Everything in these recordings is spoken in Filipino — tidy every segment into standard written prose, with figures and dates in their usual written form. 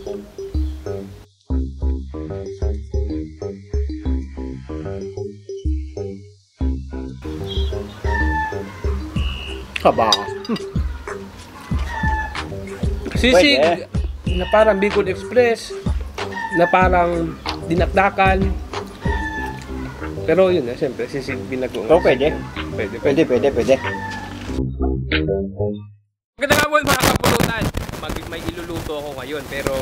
Haba. Sisig na parang Bicol Express, na parang dinakdakan. Pero yun na, siyempre, sisig binagoong. So, pwede? Pwede. Magandang hapon mga kapulutan. May iluluto ako ngayon, pero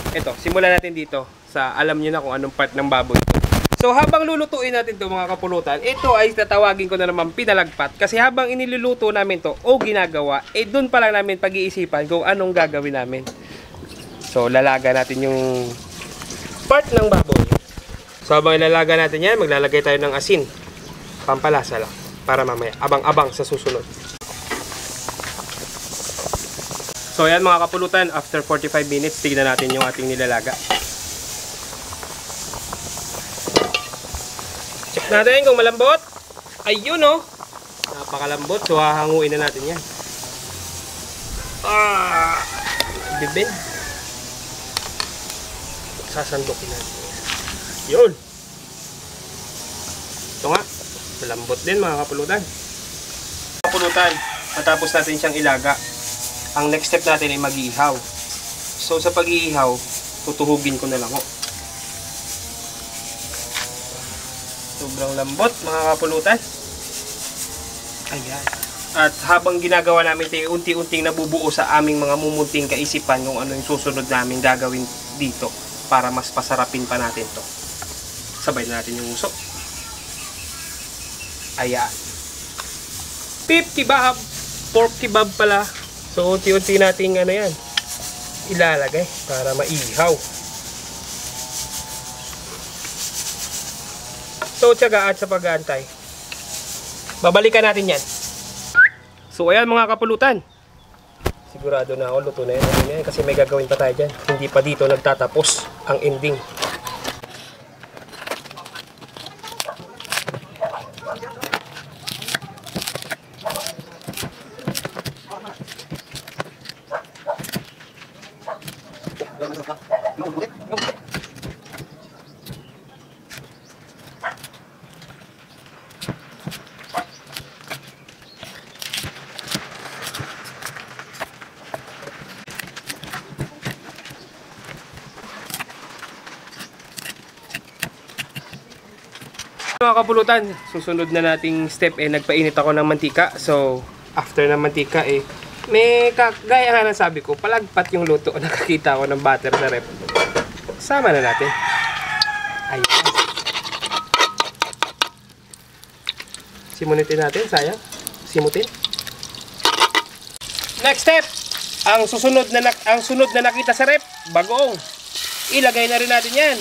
eto, simulan natin dito sa alam niyo na kung anong part ng baboy. So habang lulutuin natin to mga kapulutan, ito ay tatawagin ko na naman pinalagpat. Kasi habang iniluluto namin to o ginagawa, doon pa lang namin pag-iisipan kung anong gagawin namin. So lalaga natin yung part ng baboy. So habang ilalaga natin yan, maglalagay tayo ng asin. Pampalasa lang, para mamaya abang-abang sa susunod. So ayan mga kapulutan, after 45 minutes, tignan natin yung ating nilalaga. Check natin kung malambot. Ayun oh, napakalambot. So hahanguin na natin yan. Bibin. Sasandukin natin. Yun. Ito nga, malambot din mga kapulutan. Kapulutan, matapos natin siyang ilaga, ang next step natin ay mag-iihaw. So sa pag-iihaw, tutuhugin ko na lang ho. Sobrang lambot mga kapulutan. Ayan. At habang ginagawa namin ito, unti-unting nabubuo sa aming mga mumunting kaisipan kung ano yung susunod namin gagawin dito para mas pasarapin pa natin to. Sabay na natin yung uso. Ayan. Beef kebab, pork kebab pala. So unti-unti nating ilalagay para maihaw. So tiyaga at sa pag-aantay. Babalikan natin yan. So ayan mga kapulutan. Sigurado na ako luto na yan. Kasi may gagawin pa tayo dyan. Hindi pa dito nagtatapos ang ending. Mga kapulutan, susunod na nating step nagpainit ako ng mantika. So after ng mantika gaya nga ng sabi ko, palagpat yung luto. Nakakita ako ng butter sa rep. Sama na natin. Ayan. Simutin natin, sayang. Simutin. Next step, ang sunod na nakita sa rep, bagoong. Ilagay na rin natin yan.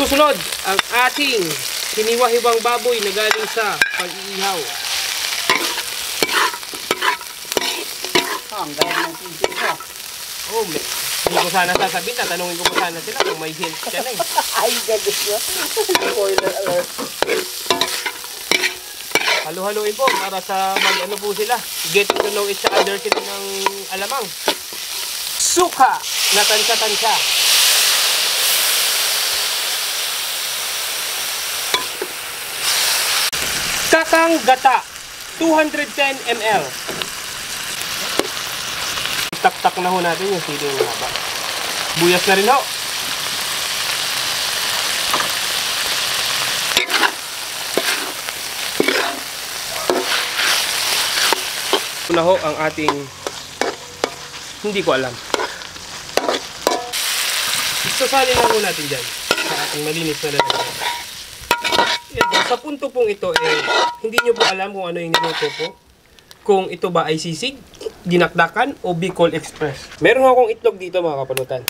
Susunod, ang ating hiniwa-hiwang baboy na galing sa pag-iihaw. Ang galing ng sisig mo. Oh, hindi ko sana sasabihin. Tatanungin ko pa sana sila kung may hint ka na eh. Ay, galit nyo. Spoiler alert. Halu-haluin po para sa po sila. Getting to know each other sila ng alamang. Suka na tansya-tansya. Kakang gata, 210 ml. Tak-tak na ho natin yung siling haba. Buyas na rin ho. Ito na ho ang ating, hindi ko alam. Sasali na ho natin dyan sa ating malinis na lalagyan. Sa punto pong ito, hindi nyo po alam kung ano yung niluto po. Kung ito ba ay sisig, dinakdakan, o Bicol Express. Meron akong itlog dito mga kapulutan.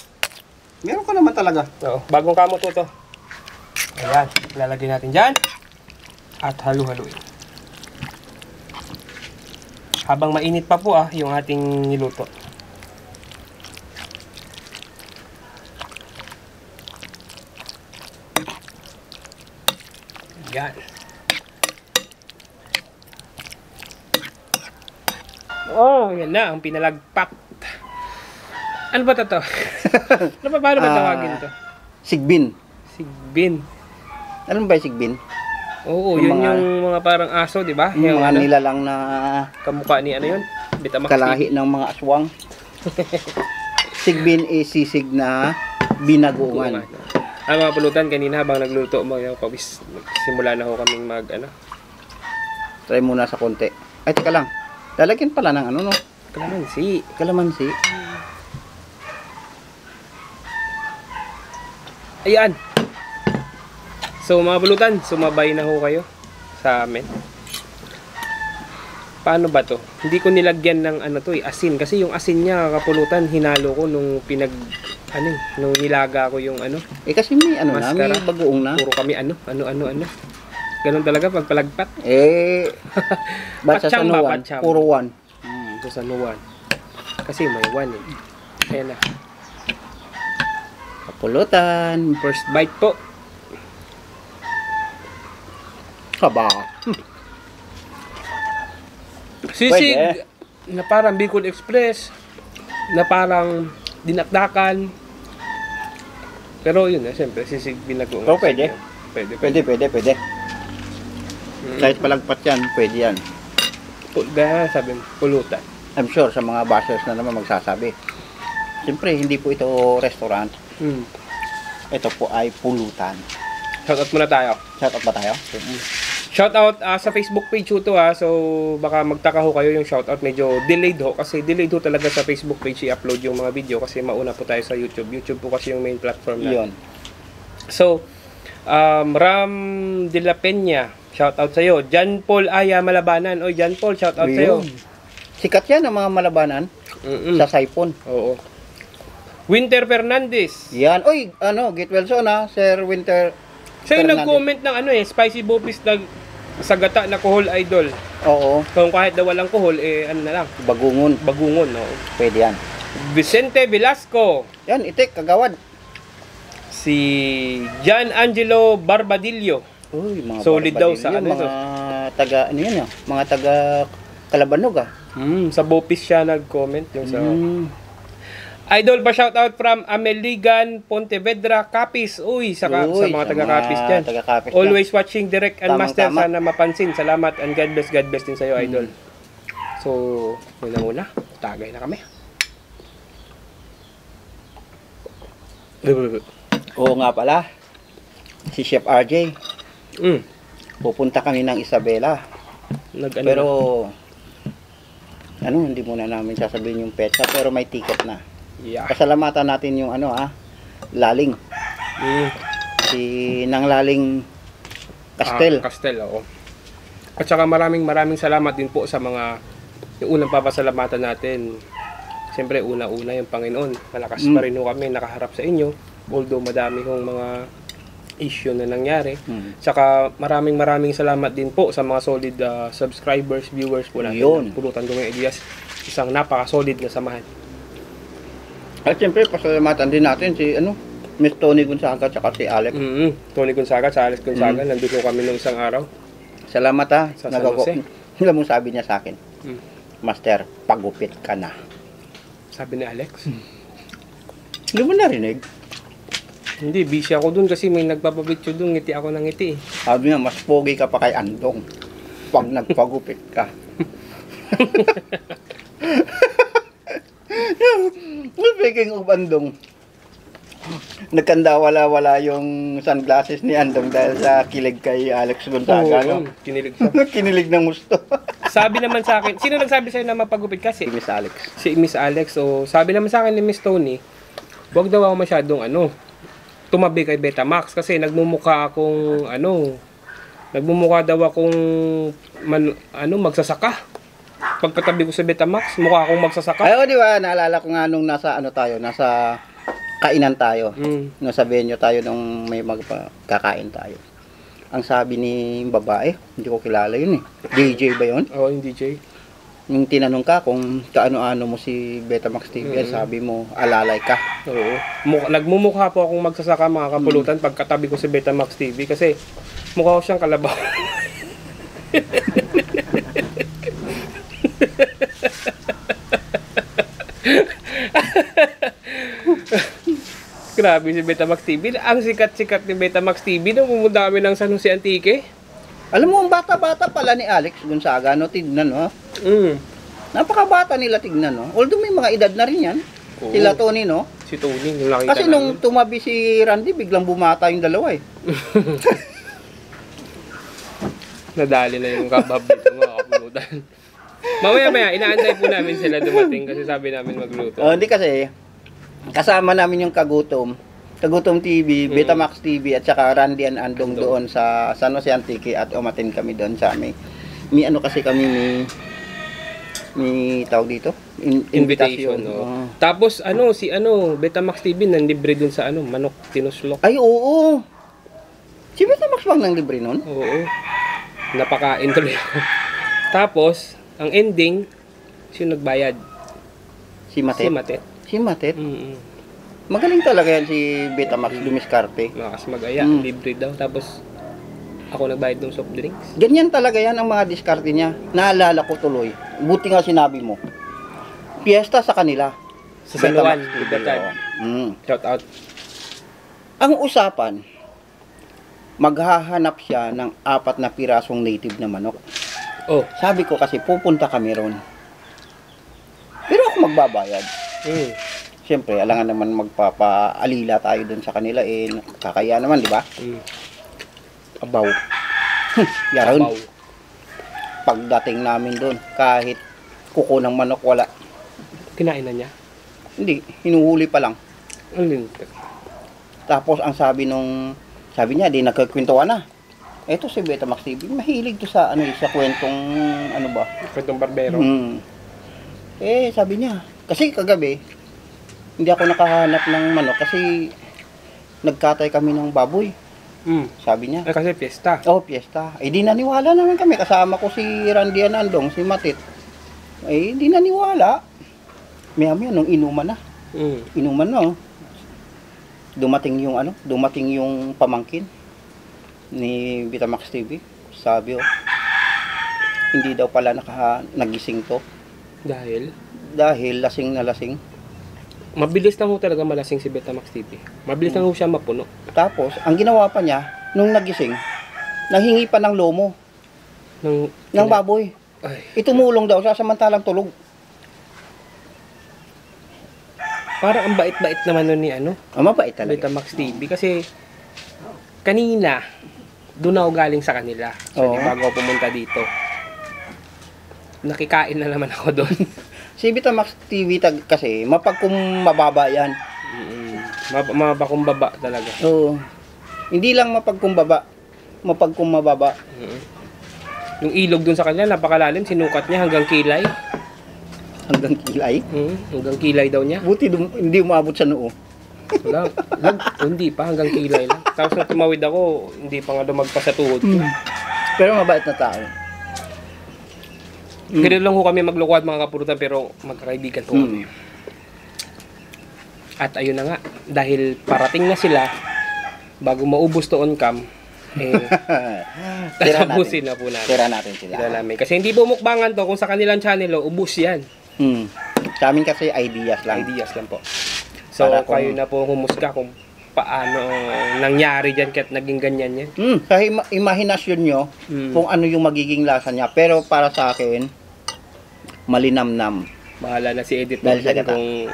Meron ka naman talaga. Oo, bagong kamot to. Ayan, lalagay natin dyan. At halu-haluin. Habang mainit pa po yung ating niluto. Yan. Oh, yan na, ang pinalagpat. Ano ba ito? Ano ba, paano ba tawagin to? Sigbin. Sigbin. Alam ba yung sigbin? Oo, Yung yun mga- yung mga parang aso, di ba? Yung mga ano, nilalang na kamukha ni ano yun? Betamax kalahi ng mga aswang. Sigbin is sisig na binagoongan. Ang mga pulutan, kanina habang nagluto mo, yung pawis, simula na ho kaming ano, Try muna sa konti. Ay, teka lang. Lalagyan pala ng ano, no? kalamansi. Kalamansi. Ayan. So mga pulutan, sumabay na ho kayo sa amin. Paano ba to? Hindi ko nilagyan ng ano to asin. Kasi yung asin niya, kapulutan, hinalo ko nung nung nilaga ko yung ano. Eh, kasi may ano na, Mascara. may bagoong na. Puro kami ano. Ganun talaga pag palagpat. Eh, ba't sa Patsyam ba, sanuan? patsyam? Puro one. Ito sa nuwan. Kasi may one eh. Ayan na. Kapulutan. First bite po. Haba. Sisig Pwede. na parang Bicol Express, na parang dinakdakan. Pero yun na, siyempre, sisig binagoong. Oh, pwede. Pwede. Pwede. Kahit palagpat yan, pwede yan. Gaya sabi mo, pulutan. I'm sure sa mga bashers na naman magsasabi. Siyempre, hindi po ito restaurant. Ito po ay pulutan. Shoutout muna tayo. Shout out ba tayo? Shoutout sa Facebook page ho to ha. So baka magtaka ho kayo yung shoutout. Medyo delayed ho. Kasi delayed ho talaga sa Facebook page i-upload yung mga video. Kasi mauna po tayo sa YouTube. YouTube po kasi yung main platform na. Yun. So, Ram de la Peña, shoutout sa'yo. John Paul Aya Malabanan. Oy, John Paul, shoutout sa'yo. Yun. Sikat yan ang mga malabanan sa Saipon. Oo. Winter Fernandez. Yan. Uy, get well soon ha, Sir Winter. Siya yung Fernandez. nag-comment ng Spicy Bopis na sa gata na Kuhol Idol. Oo, Kung kahit daw walang kuhol, ano na lang, bagungon. bagungon. No? Pwede yan. Vicente Velasco. Yan, itik, kagawad. Si John Angelo Barbadillo. Uy, mga Solid daw barbaril sa yun, ano mga taga, mga taga Kalabanog ah. Sa Bopis siya nag-comment. Yung sa Idol pa shoutout from Ameligan Pontevedra Capiz. Uy, sa mga taga Capiz dyan. Taga-Capiz Always watching Direct and Tamang Master. tama. Sana mapansin. Salamat and God bless din sa'yo, Idol. So, yun na muna. Tagay na kami. Oo nga pala. Si Chef RJ, Mm. pupunta kami ng Isabela. Pero, hindi muna namin sasabihin yung petsa, pero may ticket na. Yeah. Pasalamatan natin yung Laling. Si Nang Laling Castel. Castel, oo. At saka maraming salamat din po sa mga yung unang papasalamatan natin. Siyempre, una-una yung Panginoon. Malakas pa rin ho kami nakaharap sa inyo. Although madami hong mga issue na nangyari. Saka maraming salamat din po sa mga solid subscribers, viewers po natin. Yun. Pulutan Gawing Ideas. Isang napaka-solid na samahan. At siyempre, pasalamatan din natin si Miss Tony Gonzaga at si Alex. Tony Gonzaga, sa Alex Gonzaga. Nandun ko kami nung isang araw. Salamat Sa San Jose. Alam mo sabi niya sa akin, Master, pagupit ka na. Sabi ni Alex. Hindi mo narinig? Hindi, busy ako dun kasi may nagpapapicture dun. Ngiti ako ng ngiti. Sabi niya, mas pogi ka pa kay Andong pag nagpagupit ka. Speaking of Andong, nagkanda-wala yung sunglasses ni Andong dahil sa kilig kay Alex Gonzaga. Oo, kinilig siya. Kinilig ng gusto. Sabi naman sa akin, sino nagsabi sa'yo na mapagupit kasi? Si Miss Alex. Si Miss Alex. So, sabi naman sa akin ni Miss Tony, wag daw ako masyadong tumabi kay Betamax kasi nagmumukha daw akong magsasaka. Pagkatabi ko sa Betamax, mukha akong magsasaka. Ay, di ba? Naalala ko nga nung nasa nasa kainan tayo. Nasa venue tayo nung may magkakain tayo. Ang sabi ni babae, hindi ko kilala yun eh. DJ ba yun? Oo, yung DJ. Nung tinanong ka kung kaano-ano mo si Betamax TV, sabi mo, alalay ka. Oo. Nagmumukha po akong magsasaka mga kapulutan pagkatabi ko sa Betamax TV kasi mukha ko siyang kalabaw. Grabe si Betamax TV. Ang sikat-sikat ni Betamax TV nung pumunta kami ng San Jose Antique. Alam mo, ang bata-bata pala ni Alex Gonzaga, no? Tignan, no? Napakabata nila, tignan, no? Although may mga edad na rin yan. Oo. Sila Tony, no? Si Tony, yung nakita Kasi nung tumabi si Randy, biglang bumata yung dalawa, eh. Nadali na yung kabab dito mga kapulutan. Mamaya-maya, inaantay po namin sila dumating kasi sabi namin magluto. Hindi kasi, kasama namin yung Kagutom TV, Betamax TV, at saka Randy and Andong doon sa San Jose Antique at umatin kami doon sa amin. May ano kasi kami, may tawag dito? Invitation. No? Tapos si Betamax TV nanlibre dun sa manok tinuslok. Ay, oo. Si Betamax bang nang libre nun? Oo. Napakain tuloy ako. Tapos, ang ending, sino nagbayad? Si Matet. Si Matet? Magaling talaga yan si Betamax Dumiskarte. Makas mag-aya, libre daw. Tapos, ako nagbayad ng soft drinks. Ganyan talaga yan ang mga diskarte niya. Naalala ko tuloy. Buti nga sinabi mo. Piyesta sa kanila. Sa San Juan, Libertad. Shout out. Ang usapan, maghahanap siya ng 4 na pirasong native na manok. Oh. Sabi ko kasi pupunta kami ron. Pero ako magbabayad. Siyempre, alangan naman magpapaalila tayo dun sa kanila. Kakaya naman, di ba? Abaw. Yaron. Abaw. Pagdating namin dun, kahit kuko ng manok, wala. Kinain na niya? Hindi, hinuhuli pa lang. Alin? Tapos, ang sabi niya, di nagkakwentuhan na. Eto si Betamax TV, mahilig to sa sa kwentong Kwentong barbero. Sabi niya, kasi kagabi hindi ako nakahanap ng manok kasi nagkatay kami ng baboy. Sabi niya. Kasi piyesta. Piyesta. Di naniwala naman kami. Kasama ko si Randy Anandong, si Matit. Di naniwala. Maya-maya nung inuman na. Inuman na, dumating yung pamangkin ni Betamax TV. Sabi hindi daw pala nagising to. Dahil lasing na lasing. Mabilis lang ho talaga malasing si Betamax TV. Mabilis lang ho siya mapuno. Tapos, ang ginawa pa niya, nung nagising, nanghingi pa ng lomo. Ng baboy. Ay. Itumulong daw siya samantalang tulog. Parang ang bait-bait naman nun ni Mabait talaga. Betamax TV. Kasi, kanina, doon ako galing sa kanila. So, bago ako pumunta dito. Nakikain na naman ako doon. Si Betamax TV kasi, mapagkumbaba yan. Mapagkumbaba talaga. Oo. Hindi lang mapagkumbaba. Mapagkumbaba. Yung ilog doon sa kanila, napakalalim. Sinukat niya hanggang kilay. Hanggang kilay? Hanggang kilay daw niya. Buti hindi umabot sa noo. Wala. Hindi pa, hanggang kilay lang. Tapos nung tumawid ako, hindi pa nga dumagpas sa tuhod ko. Pero mabait na tao. Ganun lang ho kami maglukwad mga kapurutan, pero magkakaibigan po kami. At ayun na nga, dahil parating na sila, bago maubos to on cam, tatapusin na po natin. Tira natin sila. Tira namin. Kasi hindi po mukbangan to, kung sa kanilang channel, ubos yan. Sa amin kasi ideas lang. Ideas lang po. So, kayo na po humusga kung paano nangyari dyan kahit naging ganyan yan. Sa imahinasyon nyo, kung ano yung magiging lasa niya. Pero para sa akin, malinamnam. Bahala na si Edith kung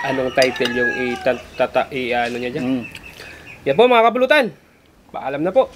anong title yung ano niya dyan. Yan po mga kapulutan. Paalam na po.